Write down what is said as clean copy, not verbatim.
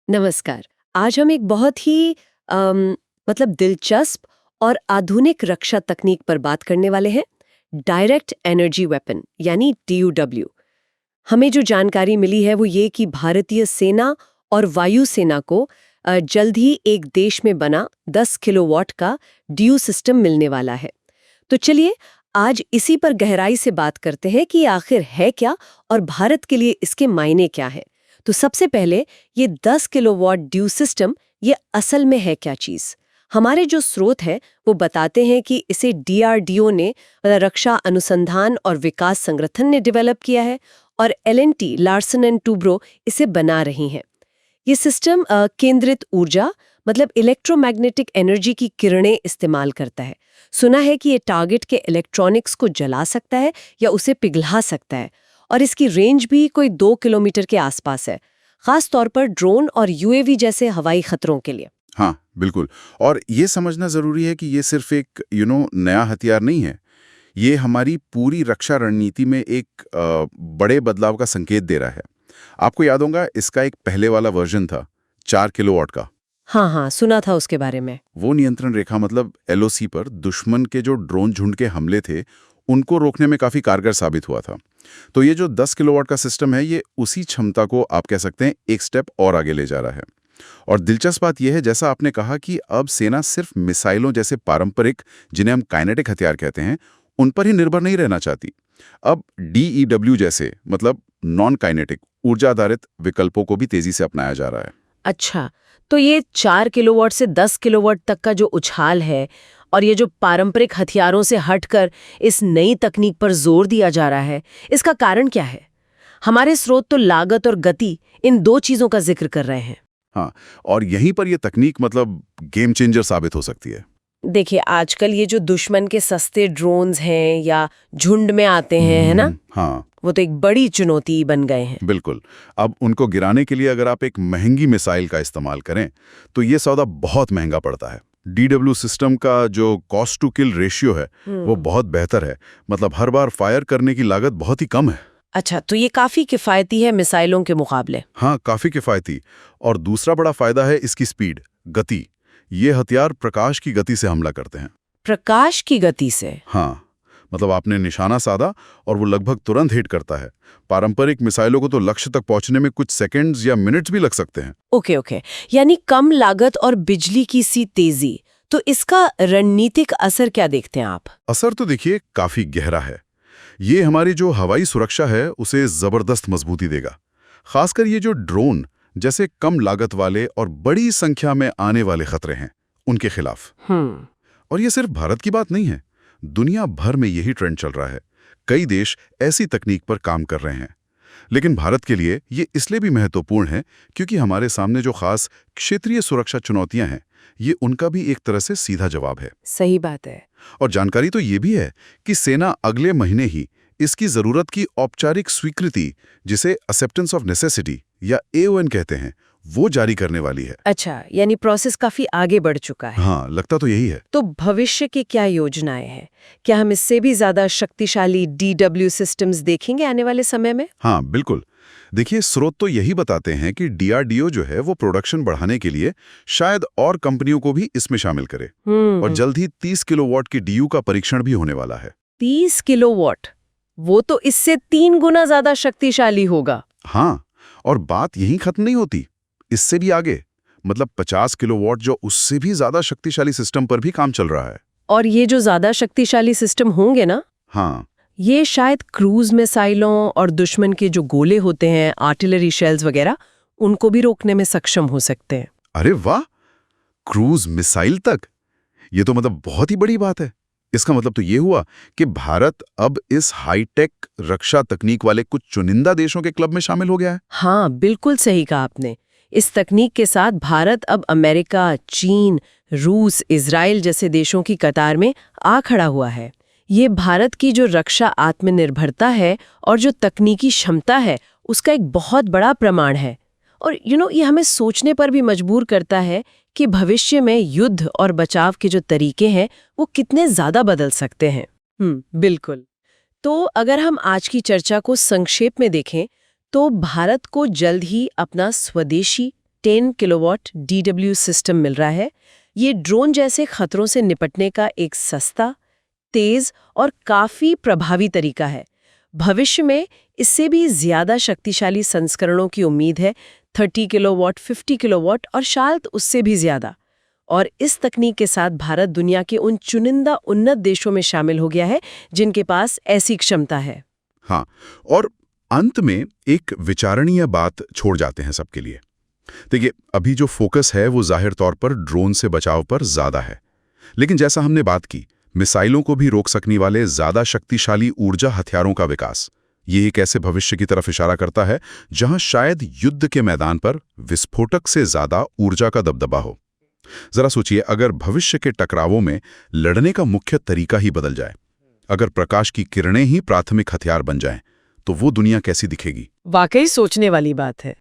नमस्कार। आज हम एक बहुत ही दिलचस्प और आधुनिक रक्षा तकनीक पर बात करने वाले हैं। डायरेक्ट एनर्जी वेपन यानी DUW। हमें जो जानकारी मिली है वो ये कि भारतीय सेना और वायु सेना को जल्द ही एक देश में बना 10 किलोवाट का DU सिस्टम मिलने वाला है। तो चलिए आज इसी पर गहराई से बात करते हैं कि आखिर है क्या और भारत के लिए इसके मायने क्या है। तो सबसे पहले ये 10 किलोवाट ड्यू सिस्टम ये असल में है क्या चीज। हमारे जो स्रोत हैं वो बताते हैं कि इसे DRDO ने रक्षा अनुसंधान और विकास संगठन ने डेवलप किया है और L&T लार्सन एंड टूब्रो इसे बना रही हैं। ये सिस्टम केंद्रित ऊर्जा इलेक्ट्रोमैग्नेटिक एनर्जी की किरणें इस्तेमाल करता है। सुना है कि ये टारगेट के इलेक्ट्रॉनिक्स को जला सकता है या उसे पिघला सकता है और इसकी रेंज भी कोई 2 किलोमीटर के आसपास है, खास तौर पर ड्रोन और UAV जैसे हवाई खतरों के लिए। हाँ, बिल्कुल। और ये समझना जरूरी है कि ये सिर्फ एक नया हथियार नहीं है। ये हमारी पूरी रक्षा रणनीति में एक बड़े बदलाव का संकेत दे रहा है। आपको याद होगा इसका एक पहले वाला वर्जन था 4 किलोवाट का। हाँ, सुना था उसके बारे में। वो नियंत्रण रेखा LOC पर दुश्मन के जो ड्रोन झुंड के हमले थे उनको रोकने में काफी कारगर साबित हुआ था। तो ये जो 10 किलोवाट का सिस्टम है ये उसी क्षमता को आप कह सकते हैं एक स्टेप और आगे ले जा रहा है। और दिलचस्प बात यह है, जैसा आपने कहा, कि अब सेना सिर्फ मिसाइलों जैसे पारंपरिक, जिन्हें हम काइनेटिक हथियार कहते हैं, उन पर ही निर्भर नहीं रहना चाहती। अब DEW जैसे नॉन काइनेटिक ऊर्जा आधारित विकल्पों को भी तेजी से अपनाया जा रहा है। अच्छा, तो ये 4 किलोवाट से 10 किलोवाट तक का जो उछाल है और ये जो पारंपरिक हथियारों से हटकर इस नई तकनीक पर जोर दिया जा रहा है, इसका कारण क्या है? हमारे स्रोत तो लागत और गति इन दो चीजों का जिक्र कर रहे हैं। हाँ, और यहीं पर यह तकनीक गेम चेंजर साबित हो सकती है। देखिए, आजकल ये जो दुश्मन के सस्ते ड्रोन्स हैं या झुंड में आते हैं, है ना? हाँ, वो तो एक बड़ी चुनौती बन गए हैं। बिल्कुल। अब उनको गिराने के लिए अगर आप एक महंगी मिसाइल का इस्तेमाल करें तो ये सौदा बहुत महंगा पड़ता है। DW सिस्टम का जो कॉस्ट टू किल रेशियो है वो बहुत बेहतर है। हर बार फायर करने की लागत बहुत ही कम है। अच्छा, तो ये काफी किफायती है मिसाइलों के मुकाबले। हाँ, काफी किफायती। और दूसरा बड़ा फायदा है इसकी स्पीड, गति। ये हथियार प्रकाश की गति से हमला करते हैं। प्रकाश की गति से? हाँ, आपने निशाना साधा और वो लगभग तुरंत हिट करता है। पारंपरिक मिसाइलों को तो लक्ष्य तक पहुंचने में कुछ सेकंड्स या मिनट्स भी लग सकते हैं। ओके, यानी कम लागत और बिजली की सी तेजी। तो इसका रणनीतिक असर क्या देखते हैं आप? असर तो देखिए काफी गहरा है। ये हमारी जो हवाई सुरक्षा है उसे जबरदस्त मजबूती देगा। खासकर ये जो ड्रोन जैसे कम लागत वाले और बड़ी संख्या में आने वाले खतरे हैं उनके खिलाफ। और ये सिर्फ भारत की बात नहीं है, दुनिया भर में यही ट्रेंड चल रहा है। कई देश ऐसी तकनीक पर काम कर रहे हैं। लेकिन भारत के लिए ये इसलिए भी महत्वपूर्ण है क्योंकि हमारे सामने जो खास क्षेत्रीय सुरक्षा चुनौतियां हैं ये उनका भी एक तरह से सीधा जवाब है। सही बात है। और जानकारी तो ये भी है कि सेना अगले महीने ही इसकी जरूरत की औपचारिक स्वीकृति, जिसे एक्सेप्टेंस ऑफ नेसेसिटी या AON कहते हैं, वो जारी करने वाली है। अच्छा, यानी प्रोसेस काफी आगे बढ़ चुका है। हाँ, लगता तो यही है। तो भविष्य की क्या योजनाएं हैं? क्या हम इससे भी ज्यादा शक्तिशाली DW सिस्टम्स देखेंगे आने वाले समय में? हाँ, बिल्कुल। देखिए, स्रोत तो यही बताते हैं कि DRDO जो है वो प्रोडक्शन बढ़ाने के लिए शायद और कंपनियों को भी इसमें शामिल करे। और जल्द ही 30 किलोवाट की DU का परीक्षण भी होने वाला है। 30 किलोवाट? वो तो इससे 3 गुना ज्यादा शक्तिशाली होगा। हाँ, और बात यहीं खत्म नहीं होती, इससे भी आगे 50 किलोवाट जो उससे भी ज्यादा शक्तिशाली सिस्टम पर भी काम चल रहा है। और ये जो ज्यादा शक्तिशाली सिस्टम होंगे ना, हाँ, ये शायद क्रूज मिसाइलों और दुश्मन के जो गोले होते हैं, आर्टिलरी शेल्स वगैरह, उनको भी रोकने में सक्षम हो सकते हैं। अरे वाह, क्रूज मिसाइल तक! ये तो बहुत ही बड़ी बात है। इसका तो ये हुआ कि भारत अब इस हाईटेक रक्षा तकनीक वाले कुछ चुनिंदा देशों के क्लब में शामिल हो गया है। हाँ, बिल्कुल सही कहा आपने। इस तकनीक के साथ भारत अब अमेरिका, चीन, रूस, इजराइल जैसे देशों की कतार में आ खड़ा हुआ है। ये भारत की जो रक्षा आत्मनिर्भरता है और जो तकनीकी क्षमता है उसका एक बहुत बड़ा प्रमाण है। और ये हमें सोचने पर भी मजबूर करता है कि भविष्य में युद्ध और बचाव के जो तरीके हैं वो कितने ज्यादा बदल सकते हैं। बिल्कुल। तो अगर हम आज की चर्चा को संक्षेप में देखें तो भारत को जल्द ही अपना स्वदेशी 10 किलोवाट DW सिस्टम मिल रहा है। ये ड्रोन जैसे खतरों से निपटने का एक सस्ता, तेज और काफी प्रभावी तरीका है। भविष्य में इससे भी ज्यादा शक्तिशाली संस्करणों की उम्मीद है, 30 किलोवाट, 50 किलोवाट और शायद उससे भी ज्यादा। और इस तकनीक के साथ भारत दुनिया के उन चुनिंदा उन्नत देशों में शामिल हो गया है जिनके पास ऐसी क्षमता है। हाँ, और अंत में एक विचारणीय बात छोड़ जाते हैं सबके लिए। देखिए, अभी जो फोकस है वो जाहिर तौर पर ड्रोन से बचाव पर ज्यादा है, लेकिन जैसा हमने बात की, मिसाइलों को भी रोक सकने वाले ज्यादा शक्तिशाली ऊर्जा हथियारों का विकास, ये एक ऐसे भविष्य की तरफ इशारा करता है जहां शायद युद्ध के मैदान पर विस्फोटक से ज्यादा ऊर्जा का दबदबा हो। जरा सोचिए, अगर भविष्य के टकरावों में लड़ने का मुख्य तरीका ही बदल जाए, अगर प्रकाश की किरणें ही प्राथमिक हथियार बन जाएं, तो वो दुनिया कैसी दिखेगी? वाकई सोचने वाली बात है।